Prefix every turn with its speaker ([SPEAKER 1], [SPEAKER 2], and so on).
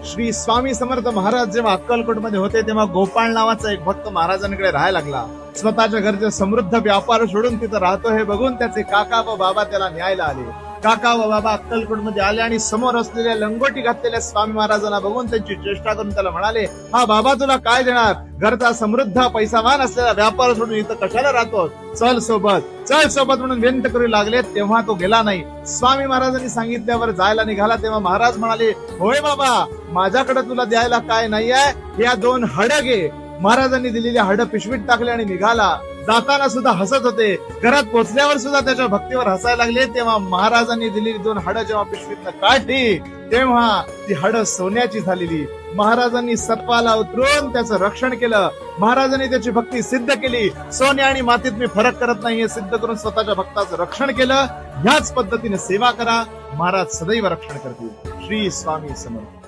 [SPEAKER 1] श्री स्वामी समर्थ महाराज जेव्हा अक्कलकोटमध्ये होते तेव्हा गोपाळ नावाचा एक भक्त महाराजांकडे राहायला लागला. स्वतःच्या घरचे समृद्ध व्यापार सोडून तिथं राहतो हे बघून त्याचे काका व बाबा त्याला न्यायला आले. काका व बाबा अक्कलकोटमध्ये आले आणि समोर असलेल्या लंगोटी घातलेल्या स्वामी महाराजांना बघून त्यांची चेष्टा करून त्याला म्हणाले, हा बाबा तुला काय देणार? घरचा समृद्ध पैसावान असलेला व्यापार सोडून इथं कशाला राहतो? चल सोबत म्हणून विनंती करू लागले. तेव्हा तो गेला नाही. स्वामी महाराजांनी सांगितल्यावर जायला निघाला तेव्हा महाराज म्हणाले, होय बाबा, माझ्याकडे तुला द्यायला काय नाहीये, या 2 हड घे. महाराजांनी दिलेली हड पिशवीत टाकले आणि निघाला. जाताना सुद्धा हसत होते. घरात पोहोचल्यावर सुद्धा त्याच्या भक्तीवर हसायला लागले. तेव्हा महाराजांनी दिलेली 2 हड जेव्हा पिशवीतनं काढली तेव्हा ती हड सोन्याची झालेली. महाराजांनी सत्वाला उतरून त्याचं रक्षण केलं. महाराजांनी त्याची भक्ती सिद्ध केली. सोने आणि मातीत मी फरक करत नाही हे सिद्ध करून स्वतःच्या भक्ताचं रक्षण केलं. ह्याच पद्धतीने सेवा करा, महाराज सदैव रक्षण करतील. श्री स्वामी समर्थ.